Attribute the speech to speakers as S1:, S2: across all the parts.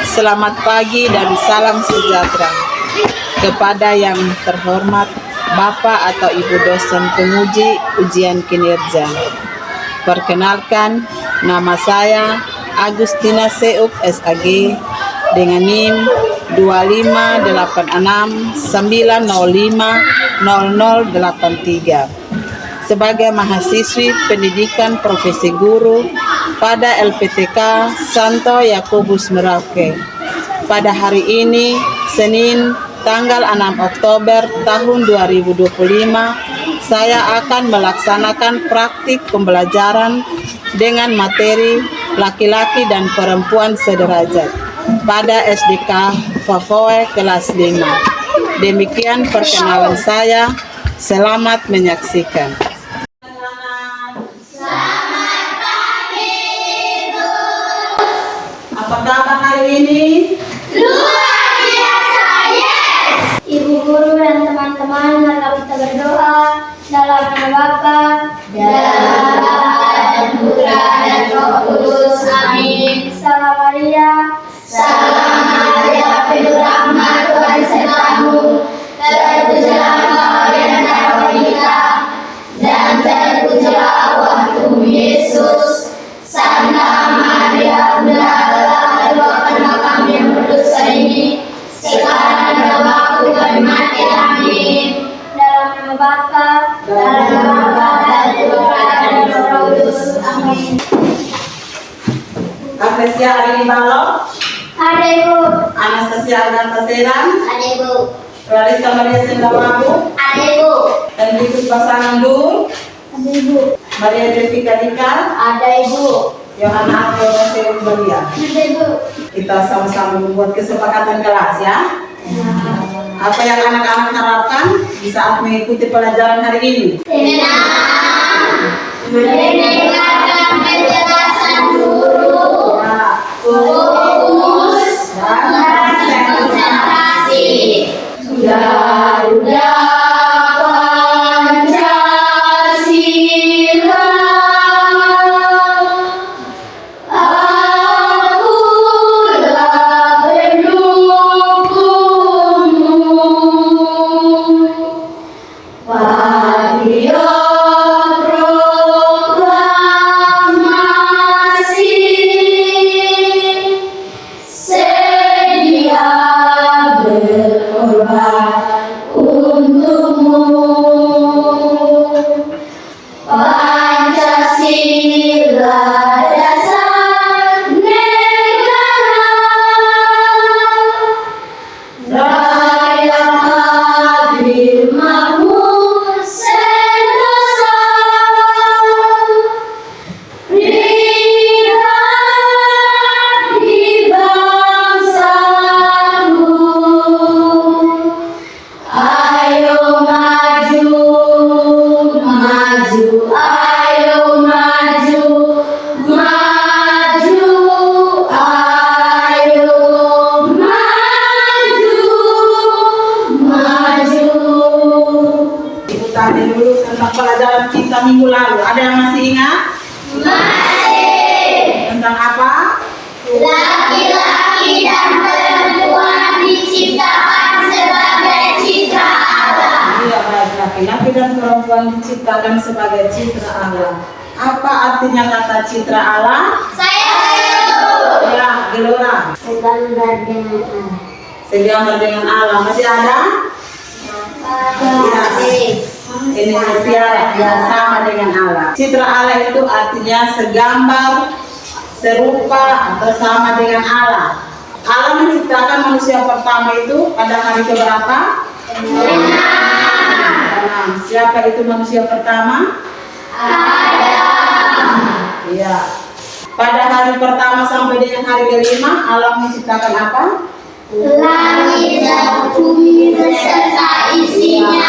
S1: Selamat pagi dan salam sejahtera kepada yang terhormat Bapak atau Ibu dosen penguji ujian kinerja. Perkenalkan, nama saya Agustina Seuk SAG dengan NIM 25869050083 sebagai mahasiswi pendidikan profesi guru pada LPTK Santo Yakobus Merauke. Pada hari ini, Senin, tanggal 6 Oktober tahun 2025, saya akan melaksanakan praktik pembelajaran dengan materi laki-laki dan perempuan sederajat pada SDK Favoe kelas 5. Demikian perkenalan saya. Selamat menyaksikan. Apa kabar hari ini?
S2: Luar biasa, yes! Ibu guru dan teman-teman, mari kita berdoa dalam nama Bapa, dalam dan Putra dan Roh Kudus. Amin. Salam Maria, penuh rahmat, Tuhan sertamu. Terpujilah engkau di antara wanita, dan terpujilah buah tubuhmu Yesus. Santa Maria, Bunda Allah, doakanlah kami yang berdosa ini, sekarang dan waktu kami mati. Amin. Dalam nama Bapa, dan Putra dan Roh Kudus. Amin.
S1: Agnesia Arini Balok,
S2: Ada Ibu.
S1: Anastasia Agatha Seran,
S2: Ada Ibu.
S1: Clarissa Maria Sendawabu,
S2: Ada Ibu.
S1: Enrikus Pasangan Dur,
S2: Ada Ibu.
S1: Maria Jessica Dikar,
S2: Ada Ibu.
S1: Yohana Aryono Seuk Belia.
S2: Ada Ibu.
S1: Kita sama-sama membuat kesepakatan kelas ya. Apa yang anak-anak harapkan di saat mengikuti pelajaran hari ini?
S2: Mendengarkan penjelasan guru,
S1: Ya,
S2: fokus, dan konsentrasi. Garuda Pancasila, akulah pendukungmu. Patriot proklamasi, sedia berkorban untukmu. Pancasila dasar negara, rakyat adil makmur sentosa, pribadi bangsaku. Ayo maju, maju, ayo maju, maju, ayo maju.
S1: Ibu tanya dulu tentang pelajaran kita minggu lalu. Ada yang masih ingat?
S2: Masih.
S1: Tentang apa?
S2: Laki-laki dan perempuan diciptakan sebagai citra Allah.
S1: Iya, baik. Laki-laki dan perempuan diciptakan sebagai citra Allah. Apa artinya kata citra Allah?
S2: Saya tahu.
S1: Ya, Gelora.
S2: Segambar dengan Allah.
S1: Segambar dengan Allah. Masih ada? Ini mutiara yang sama dengan Allah. Citra Allah itu artinya segambar, serupa, atau sama dengan Allah. Allah menciptakan manusia pertama itu pada hari keberapa? Enam. Siapa itu manusia pertama?
S2: Adam.
S1: Iya. Pada hari pertama sampai dengan hari kelima, Allah menciptakan apa?
S2: Langit dan bumi beserta isinya.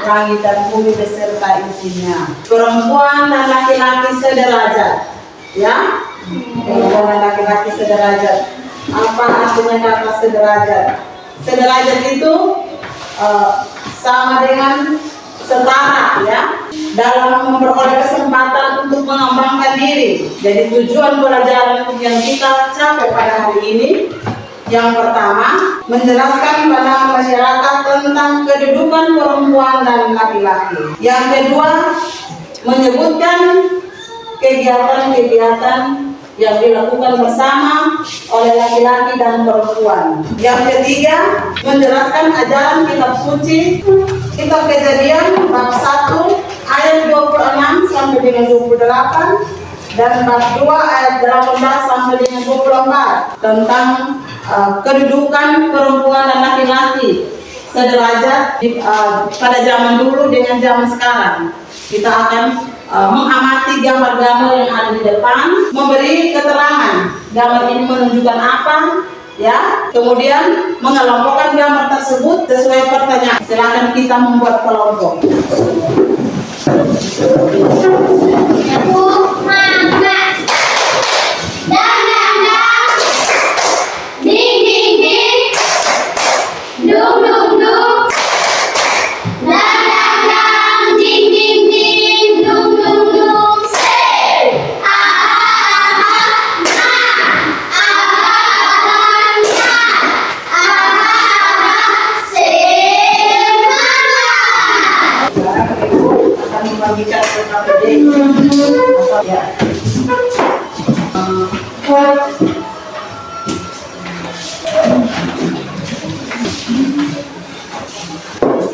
S1: Langit dan bumi beserta isinya. Perempuan dan laki-laki sederajat. Ya? Perempuan dan laki-laki sederajat. Apa artinya kata sederajat? Sederajat itu sama dengan setara ya, dalam memperoleh kesempatan untuk mengembangkan diri. Jadi tujuan pelajaran yang kita capai pada hari ini, yang pertama, menjelaskan pada masyarakat tentang kedudukan perempuan dan laki-laki. Yang kedua, menyebutkan kegiatan-kegiatan yang dilakukan bersama oleh laki-laki dan perempuan. Yang ketiga, menjelaskan ajaran kitab suci, kitab Kejadian bab 1 ayat 26 sampai dengan 28 dan bab 2 ayat 18 sampai dengan 24 tentang kedudukan perempuan dan laki-laki sederajat pada zaman dulu dengan zaman sekarang. Kita akan mengamati gambar-gambar yang ada di depan, memberi keterangan gambar ini menunjukkan apa, ya. Kemudian mengelompokkan gambar tersebut sesuai pertanyaan. Silakan kita membuat kelompok.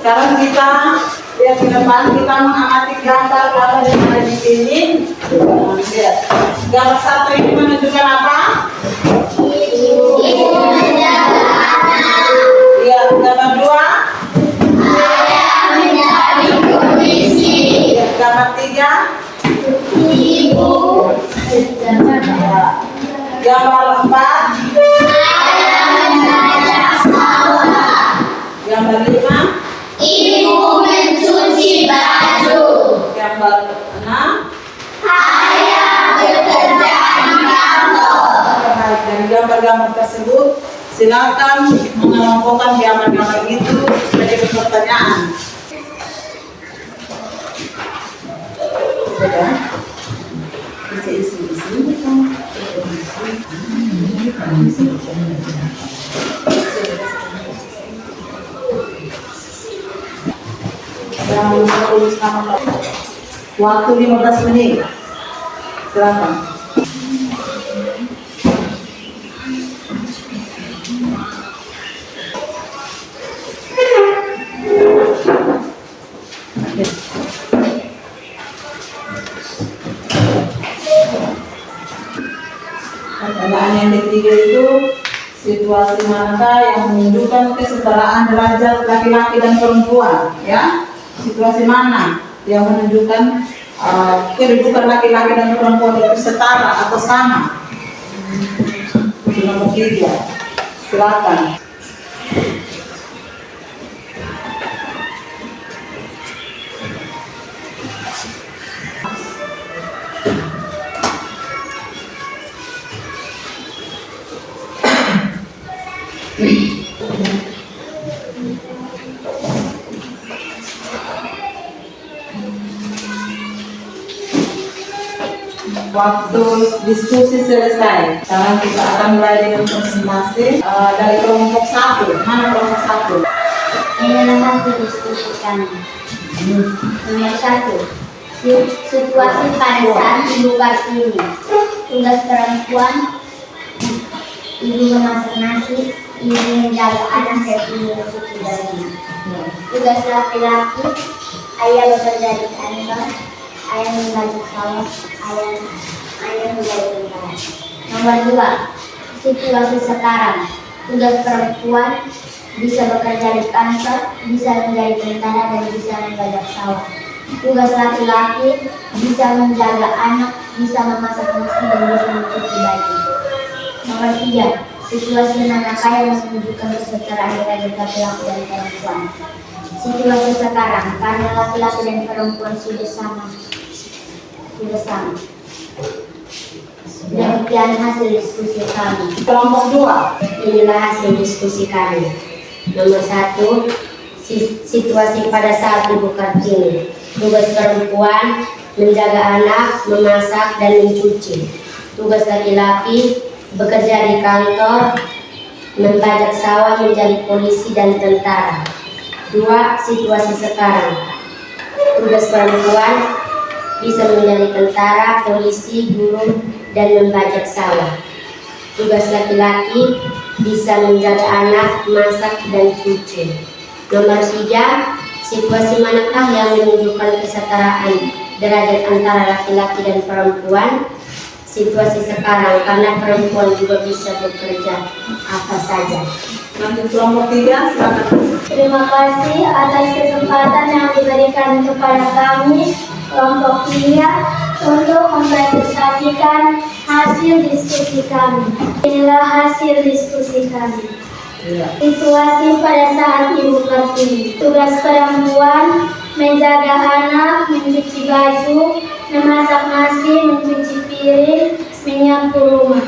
S1: Sekarang kita lihat ke depan, kita mengamati gambar-gambar yang ada di sini. Lihat. Gambar 1 ini menunjukkan apa?
S2: Ibu menjaga anak.
S1: Ya, gambar 2.
S2: Ayah menjadi polisi.
S1: Ya, gambar 3.
S2: Ibu
S1: Ya. Gambar 4.
S2: ayah menjajah sawah.
S1: Gambar 5.
S2: Ibu mencuci baju.
S1: Gambar 6.
S2: Ayah bekerja di kantor.
S1: Baik, dari gambar-gambar tersebut, silakan mengelompokkan gambar-gambar itu sebagai pertanyaan. Sudah? Bisa isi-isi. Dan tulis nama waktu 15 menit. Silakan. Pertanyaan yang ketiga itu, situasi manakah yang menunjukkan kesetaraan derajat laki-laki dan perempuan, ya? Situasi mana yang menunjukkan kedudukan laki-laki dan perempuan itu setara atau sama? Nomor 3, silakan. Waktu diskusi selesai. Sekarang kita akan mulai dengan presentasi dari kelompok 1. Mana kelompok 1?
S2: Ini akan didiskusikan. Nomor 1, situasi pada saat Ibu Kartini. Tugas perempuan, Ibu memasak nasi, Ibu menjaga anak, dan Ibu mencuci baju. Tugas laki-laki, Ayah bekerja di kantor, Ayah membagi sawah, Ayah menjadi tentara. Nomor 2, situasi sekarang. Tugas perempuan bisa bekerja di kantor, bisa menjadi tentara, dan bisa membajak sawah. Tugas laki-laki bisa menjaga anak, bisa memasak nasi, dan bisa mencuci baju. Nomor 3, situasi manakah yang menunjukkan kesetaraan derajat laki-laki dan perempuan. Situasi sekarang, karena laki-laki dan perempuan sudah sama. Demikian hasil diskusi kami.
S1: Kelompok 2.
S2: Inilah hasil diskusi kami. Nomor 1,
S3: situasi pada saat Ibu Kartini. Tugas perempuan menjaga anak, memasak, dan mencuci. Tugas laki-laki bekerja di kantor, membajak sawah, menjadi polisi dan tentara. 2. Situasi sekarang. Tugas perempuan bisa menjadi tentara, polisi, guru, dan membajak sawah. Tugas laki-laki bisa menjaga anak, masak, dan cuci. Nomor 3, situasi manakah yang menunjukkan kesetaraan derajat antara laki-laki dan perempuan? Situasi sekarang, karena perempuan juga bisa bekerja apa saja.
S1: Lanjut kelompok 3, silakan.
S2: Terima kasih atas kesempatan yang diberikan kepada kami kelompok 3 untuk mempresentasikan hasil diskusi kami. Inilah hasil diskusi kami. Situasi pada saat Ibu Kartini. Tugas perempuan menjaga anak, mencuci baju, memasak nasi, mencuci piring, menyapu rumah.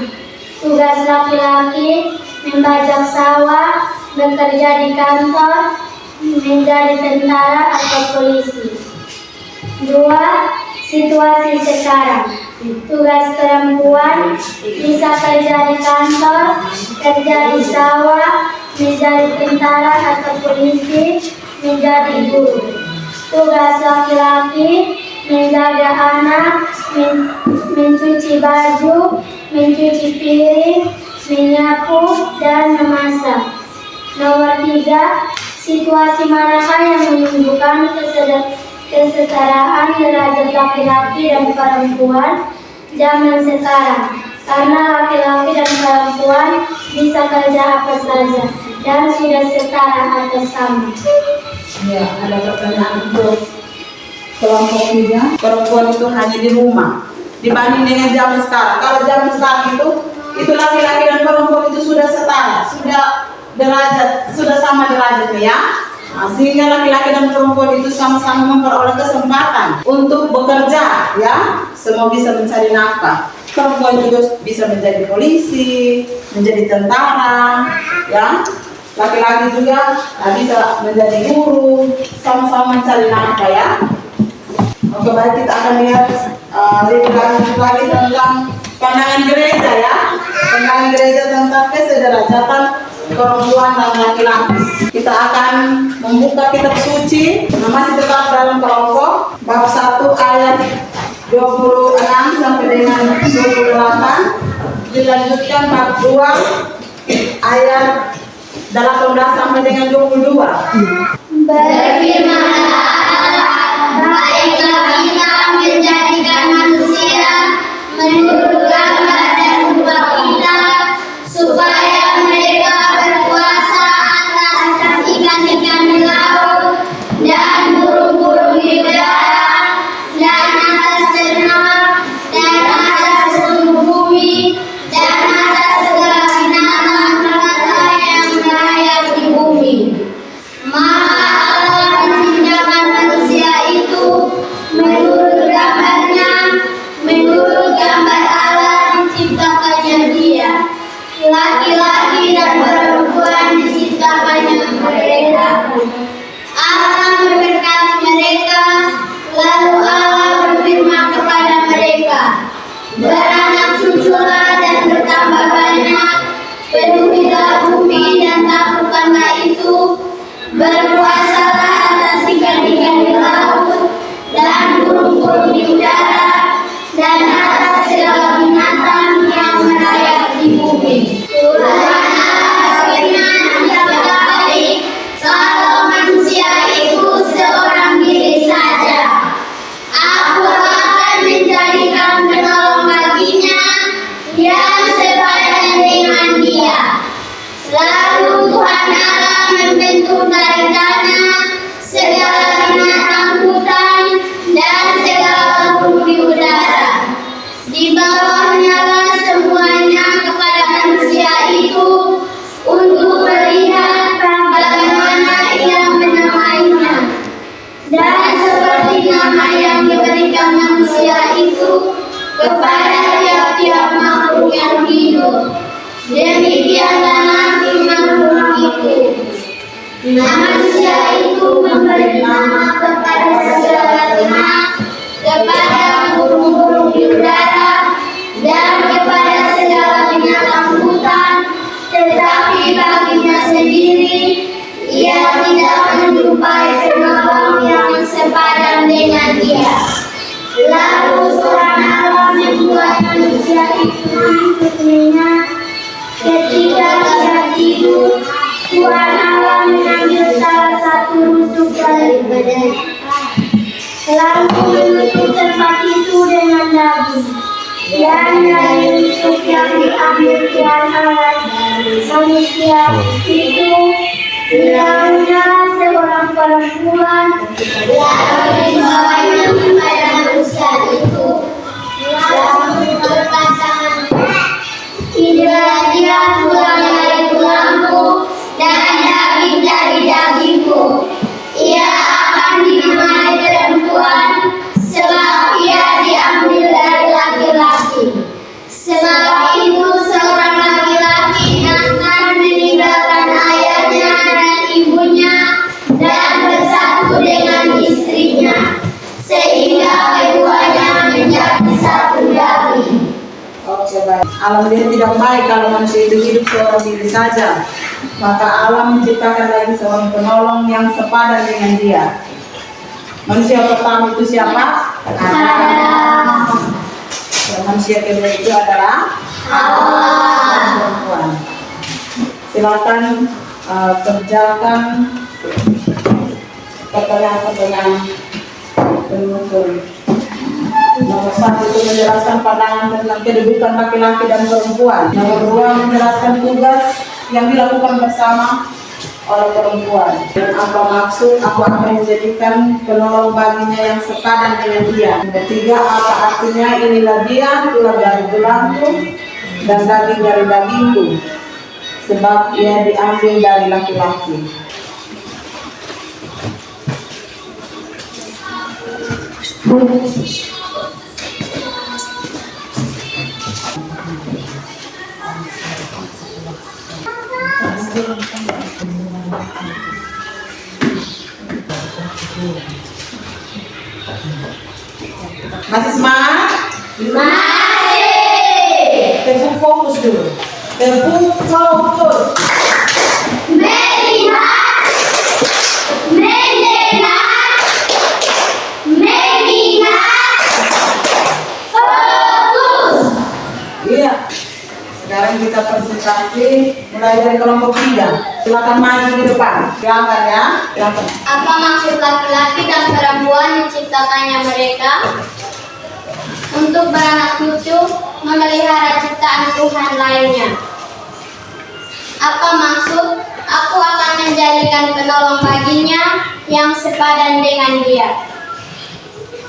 S2: Tugas laki-laki membajak sawah, bekerja di kantor, menjadi tentara atau polisi. 2. Situasi sekarang. Tugas perempuan bisa kerja di kantor, kerja di sawah, menjadi tentara atau polisi, menjadi guru. Tugas laki-laki menjaga anak, mencuci baju, mencuci piring, menyapu, dan memasak. Nomor 3, situasi manakah yang menunjukkan kesetaraan derajat laki-laki dan perempuan zaman sekarang, karena laki-laki dan perempuan bisa kerja apa saja dan sudah setara atau sama.
S1: Ya, ada pertanyaan untuk kelompok 3. Perempuan itu hanya di rumah dibanding dengan zaman sekarang. Kalau zaman sekarang itu laki-laki dan perempuan itu sudah setara, sudah sama derajatnya ya. Nah, sehingga laki-laki dan perempuan itu sama-sama memperoleh kesempatan untuk bekerja ya, semua bisa mencari nafkah. Perempuan juga bisa menjadi polisi, menjadi tentara ya. Laki-laki juga bisa menjadi guru, sama-sama mencari nafkah ya. Oke, baik, kita akan lihat lebih lanjut lagi tentang pandangan gereja ya. Pandangan gereja tentang kesederajatan perempuan dan laki-laki. Kita akan membuka kitab suci, masih tetap dalam kelompok bab 1 ayat 26 sampai dengan 28. Dilanjutkan bab 2 ayat 18 sampai dengan 22.
S2: Berfirmanlah Allah, baiklah kita menjadikan manusia menurut gambar dan rupa kita, supaya mereka berkuasa atas ikan-ikan di laut dan burung-burung di udara dan atas ternak dan atas seluruh bumi dan atas segala binatang melata yang merayap di bumi. Maka Allah menciptakan manusia itu menurut gambarnya, menurut gambar Allah diciptakannya dia. Laki-laki dan perempuan diciptakannya mereka. Allah memberkati mereka, lalu Allah berfirman kepada mereka, beranak cuculah dan bertambah banyak, penuhilah bumi dan taklukkanlah itu, berkuasalah atas ikan-ikan di laut dan burung-burung di udara dan atas segala binatang yang merayap di bumi. Tuhan Allah berfirman yang baik, kalau manusia itu seorang diri saja, Aku akan menjadikan penolong baginya yang sepadan dengan dia. Lalu Tuhan Allah membentuk dari tanah segala binatang hutan dan segala burung di udara. Dibawanya lah semuanya kepada manusia itu untuk melihat bagaimana ia menamainya. Dan seperti nama yang diberikan manusia itu kepada tiap-tiap makhluk yang hidup, demikianlah firman bagi baginya sendiri, ia tidak menjumpai penolong yang sepadan dengan dia. Lalu Tuhan Allah membuat manusia itu mengikutinya. Ketika dia tidur, Tuhan Allah mengambil salah satu rusuk dari badannya, lalu menutup tempat itu dengan daging. Dan dari rusuk yang diambil Tuhan Allah dari manusia itu, dilahirnya seorang perempuan, lalu dibawanya kepada manusia itu, lalu berpasangan. Inilah dia tulang dari tulangku dan daging dari dagingku. Ia akan dinamai perempuan, sebab ia diambil dari laki-laki. Sebab itu seorang laki-laki akan meninggalkan ayahnya dan ibunya dan bersatu dengan istrinya, sehingga keduanya menjadi satu daging.
S1: Oke, baik. Allah melihat tidak baik kalau manusia itu hidup seorang diri saja. Maka Allah menciptakan lagi seorang penolong yang sepadan dengan dia. Manusia pertama itu siapa? Adam. Dan manusia kedua itu adalah perempuan. Silakan kerjakan pertanyaan-pertanyaan penutur. Nomor 1 itu menjelaskan pandangan tentang kedudukan laki-laki dan perempuan. Nomor 2 menjelaskan tugas yang dilakukan bersama oleh perempuan. Dan apa maksud aku akan menjadikan penolong baginya yang sepadan dengan dia. Yang ketiga, apa artinya inilah dia tulang dari tulangku dan daging dari dagingku, sebab ia diambil dari laki-laki. Masih semangat?
S2: Masih.
S1: Telepon fokus dulu. Telepon fokus.
S2: Melihat, mendengar, mengingat, fokus.
S1: Iya. Sekarang kita presentasi mulai dari kelompok 3. Silakan maju di depan. Silakan ya. Silakan.
S2: Apa maksud laki-laki dan perempuan diciptakannya mereka? Untuk beranak cucu, memelihara ciptaan Tuhan lainnya. Apa maksud? Aku akan menjadikan penolong baginya yang sepadan dengan dia.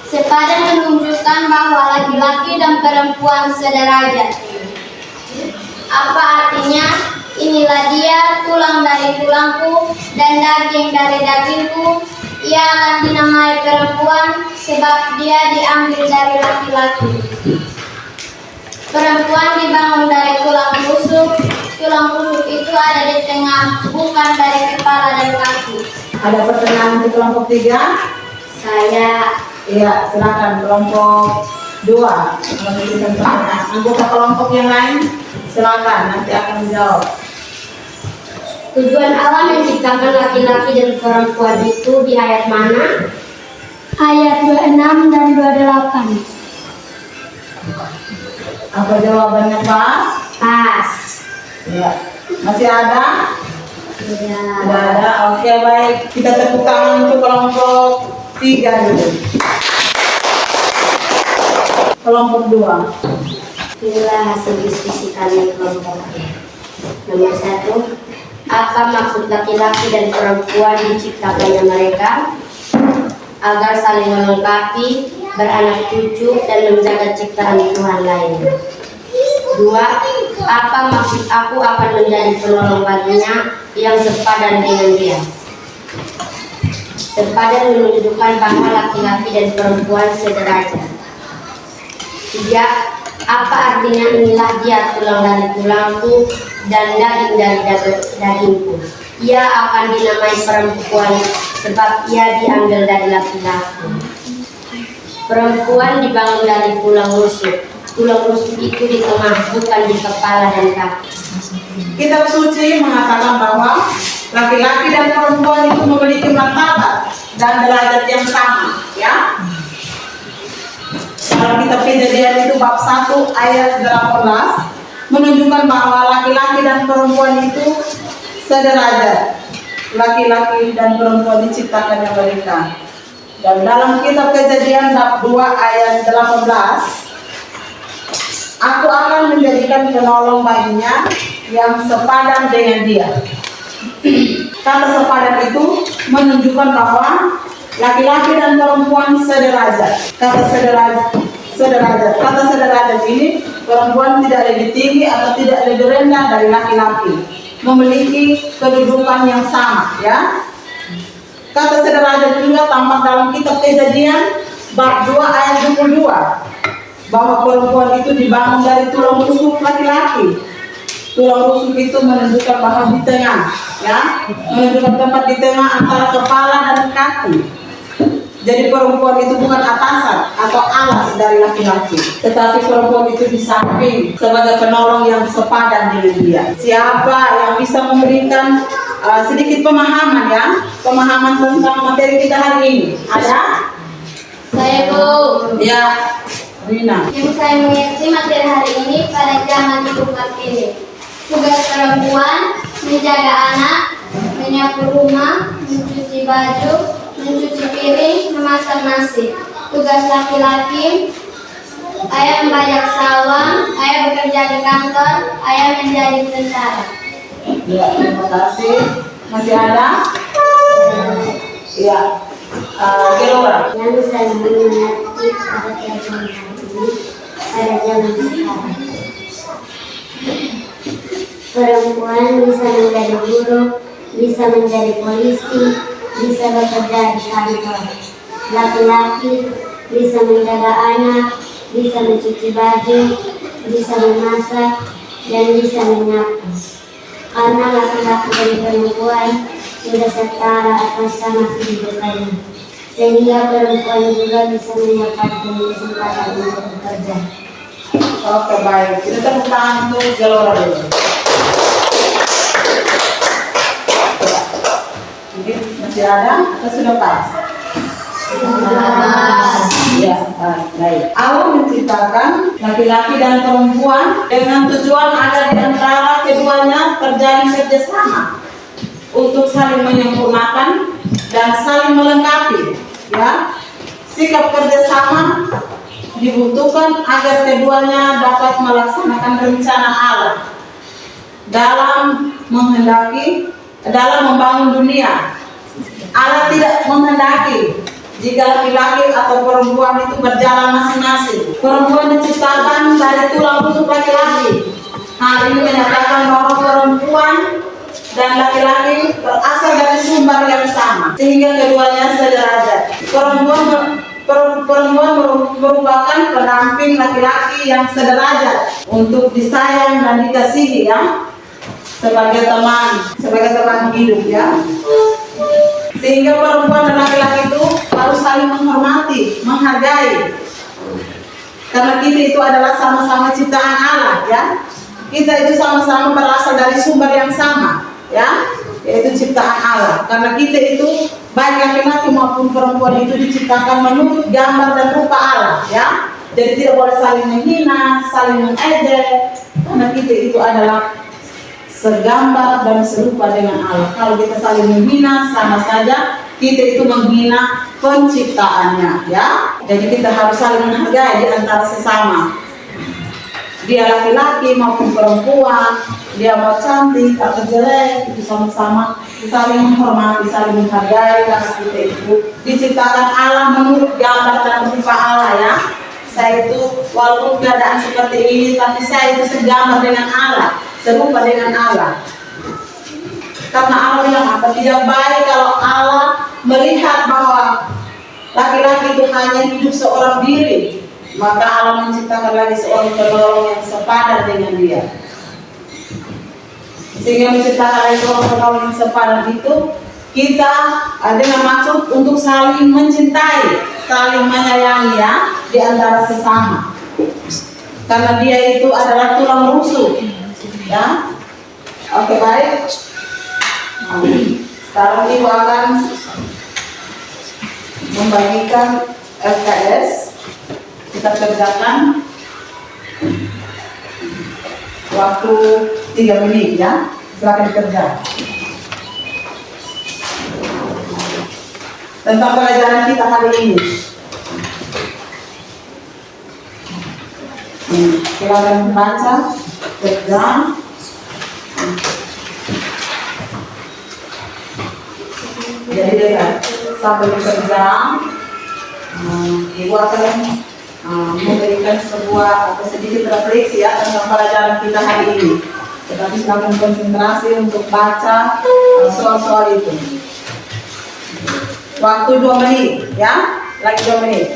S2: Sepadan menunjukkan bahwa laki-laki dan perempuan sederajat. Apa artinya? Inilah dia tulang dari tulangku dan daging dari dagingku. Ia akan dinamai perempuan, sebab dia diambil dari laki-laki. Perempuan dibangun dari tulang rusuk. Tulang rusuk itu ada di tengah, bukan dari kepala dan kaki.
S1: Ada pertanyaan di kelompok 3?
S3: Saya
S1: Iya, silakan kelompok 2. Anggota kelompok yang lain, silakan nanti akan menjawab.
S3: tujuan Allah menciptakan laki-laki dan perempuan itu di ayat mana?
S2: Ayat 26 dan 28.
S1: Apa jawabannya, Pak?
S3: Pas.
S1: Iya. Masih ada?
S3: Tidak.
S1: Tidak ada. Oke, baik. Kita tepuk tangan untuk kelompok 3 dulu. Kelompok 2.
S3: Inilah hasil diskusi kami kelompok. Nomor 1. Apa maksud laki-laki dan perempuan diciptakannya mereka? Agar saling melengkapi, beranak cucu, dan menjaga ciptaan Tuhan lainnya. 2. Apa maksud aku akan menjadi penolong baginya yang sepadan dengan dia? Sepadan menunjukkan bahwa laki-laki dan perempuan sederajat. 3. Apa artinya inilah dia tulang dari tulangku dan daging dari dagingku? Ia akan dinamai perempuan, sebab ia diambil dari laki-laki. Perempuan dibangun dari tulang rusuk. Tulang rusuk itu di tengah, bukan di kepala dan kaki.
S1: Kitab suci mengatakan bahwa laki-laki dan perempuan itu memiliki martabat dan derajat yang sama, ya. Dalam kitab Kejadian itu bab 1 ayat 18 menunjukkan bahwa laki-laki dan perempuan itu sederajat. Laki-laki dan perempuan diciptakannya mereka. Dan dalam kitab Kejadian bab 2 ayat 18, aku akan menjadikan penolong baginya yang sepadan dengan dia. Kata sepadan itu menunjukkan bahwa laki-laki dan perempuan sederajat. Kata sederajat ini, perempuan tidak lebih tinggi atau tidak lebih rendah dari laki-laki, memiliki kedudukan yang sama, ya. Kata sederajat juga tampak dalam kitab Kejadian bab 2 ayat 22 bahwa perempuan itu dibangun dari tulang rusuk laki-laki. Tulang rusuk itu menunjukkan bahwa di tengah, ya, menunjukkan tempat di tengah antara kepala dan kaki. Jadi perempuan itu bukan atasan atau alas dari laki-laki, tetapi perempuan itu di samping sebagai penolong yang sepadan dengan dia. Siapa yang bisa memberikan sedikit pemahaman, ya, pemahaman tentang materi kita hari ini? Ada?
S2: Saya, Bu.
S1: Ya, Rina.
S2: Yang saya mengerti materi hari ini pada zaman ibu ini. Tugas perempuan menjaga anak, menyapu rumah, mencuci baju, mencuci piring, memasak nasi. Tugas laki-laki, ayah membajak sawah, ayah bekerja di kantor, ayah menjadi tentara.
S1: Ya, terima kasih. Masih ada? Ya, Gelora.
S3: Yang saya mengerti pada zaman hari ini, pada zaman sekarang. Perempuan bisa menjadi guru, bisa menjadi polisi, bisa bekerja di kantor. Laki-laki bisa menjaga anak, bisa mencuci baju, bisa memasak, dan bisa menyapu. Karena laki-laki dan perempuan sudah setara atau sama kedudukannya, sehingga perempuan juga bisa mendapatkan kesempatan untuk bekerja.
S1: Oke, baik. Kita tepuk tangan untuk Gelora dulu. Jadi masih ada atau sudah pas? Ya, baik. Allah menciptakan laki-laki dan perempuan dengan tujuan agar di antara keduanya terjadi kerjasama untuk saling menyempurnakan dan saling melengkapi. Ya, sikap kerjasama dibutuhkan agar keduanya dapat melaksanakan rencana Allah dalam membangun dunia. Allah tidak menghendaki jika laki-laki atau perempuan itu berjalan masing-masing. Perempuan diciptakan dari tulang rusuk laki-laki. Hal ini menyatakan bahwa perempuan dan laki-laki berasal dari sumber yang sama, sehingga keduanya sederajat. Perempuan merupakan pendamping laki-laki yang sederajat untuk disayang dan dikasihi, ya, sebagai teman hidup, ya. Sehingga perempuan dan laki-laki itu harus saling menghormati, menghargai. Karena kita itu adalah sama-sama ciptaan Allah, ya. Kita itu sama-sama berasal dari sumber yang sama, ya, yaitu ciptaan Allah. Karena kita itu baik laki-laki maupun perempuan itu diciptakan menurut gambar dan rupa Allah, ya. Jadi tidak boleh saling menghina, saling mengejek, karena kita itu adalah segambar dan serupa dengan Allah. Kalau kita saling menghina, sama saja kita itu menghina penciptaannya, ya. Jadi kita harus saling menghargai di antara sesama. Dia laki-laki maupun perempuan, dia mau cantik atau jelek, itu sama-sama saling menghormati, saling menghargai, karena kita itu diciptakan Allah menurut gambar dan rupa Allah, ya. Saya itu walaupun keadaan seperti ini, tapi saya itu segambar dengan Allah, serupa dengan Allah. Karena Allah yang tidak baik kalau Allah melihat bahwa laki-laki itu hanya hidup seorang diri, maka Allah menciptakan lagi seorang penolong yang sepadan dengan dia. Sehingga menciptakan lagi seorang penolong yang sepadan itu, kita dengan maksud untuk saling mencintai, saling menyayangi, ya, di antara sesama. Karena dia itu adalah tulang rusuk, ya. Oke, baik. Sekarang Ibu akan membagikan LKS. Kita kerjakan waktu 3 menit ya. Silakan kerja. Tentang pelajaran kita hari ini. Silakan baca, kerja. Jadi dengan sambil bekerja, Ibu akan memberikan sebuah atau sedikit refleksi ya tentang pelajaran kita hari ini. Tetapi silakan konsentrasi untuk baca soal-soal itu. Waktu 2 menit ya, lagi 2 menit.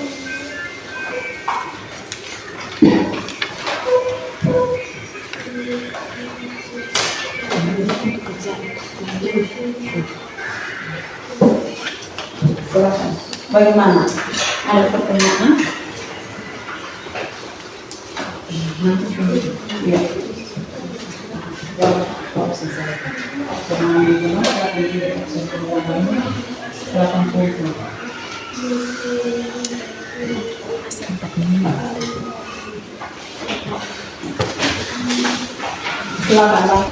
S1: Silakan. Bagaimana? Ada pertanyaan? Ya. Silakan foto. Silakan.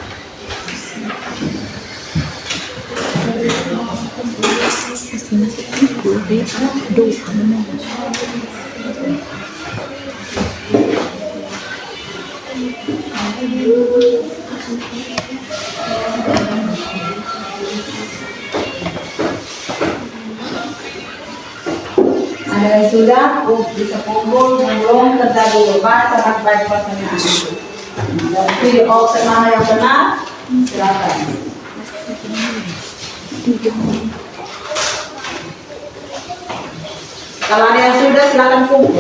S1: Ada yang sudah bisa kumpul, belum kerja dulu, baca baik-baik pertanyaan itu. Dan pilih opsi mana yang benar, silakan. Kalau ada yang sudah, silakan kumpul.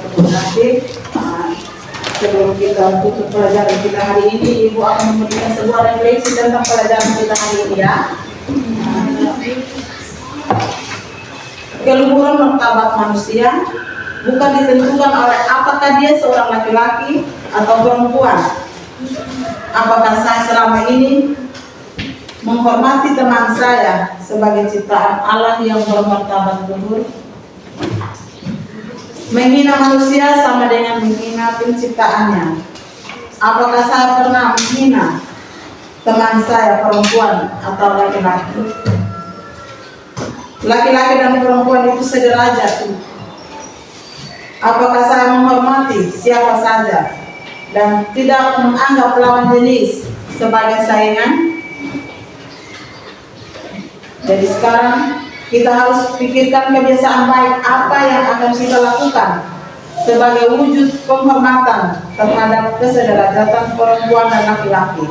S1: Terima kasih. Sebelum kita tutup pelajaran kita hari ini, Ibu akan memberikan sebuah refleksi tentang pelajaran kita hari ini ya. Keluhuran martabat manusia bukan ditentukan oleh apakah dia seorang laki-laki atau perempuan. Apakah saya selama ini menghormati teman saya sebagai ciptaan Allah yang bermartabat luhur? Menghina manusia sama dengan menghina penciptaannya. Apakah saya pernah menghina teman saya perempuan atau laki-laki? Laki-laki dan perempuan itu sederajat. Apakah saya menghormati siapa saja dan tidak menganggap lawan jenis sebagai saingan? Jadi sekarang kita harus pikirkan kebiasaan baik apa yang akan kita lakukan sebagai wujud penghormatan terhadap kesederajatan perempuan dan laki-laki.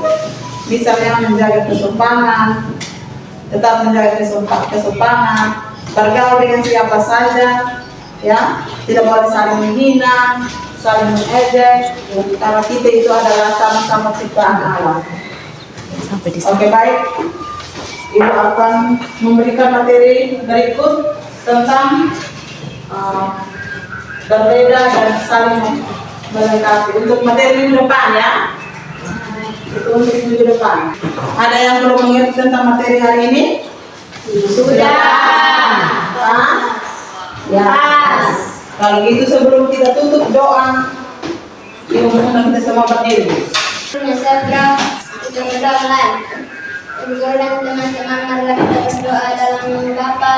S1: Misalnya menjaga kesopanan, tetap menjaga kesopanan, bergaul dengan siapa saja, ya, tidak boleh saling menghina, saling mengejek, karena kita itu adalah sama-sama ciptaan Allah. Oke, baik. Ibu akan memberikan materi berikut tentang berbeda dan saling melengkapi. Untuk materi minggu depan ya. Itu untuk minggu depan. Ada yang belum mengerti tentang materi hari ini?
S3: Sudah.
S1: Pas? Ya.
S3: Pas.
S1: Kalau gitu sebelum kita tutup doa, Ibu mohon kita semua berdiri.
S2: Menyesatkan kita berdoa online. Ibu guru dan teman-teman, marilah kita berdoa dalam nama Bapa,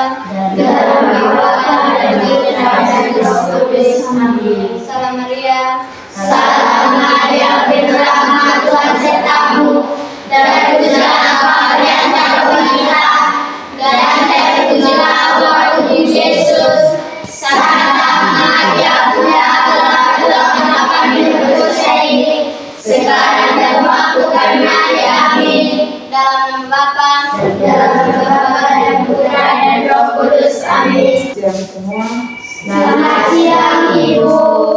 S2: dalam nama dan Roh Kudus. Amin. Salam Maria.
S3: Salam Maria, penuh rahmat, Tuhan sertamu. Terpujilah engkau di antara wanita, dan terpujilah buah tubuh Yesus. Santa Maria,
S2: nama Bapa dan Putra dan Roh Kudus. Amin.
S1: Siang semua.
S2: Selamat siang Ibu.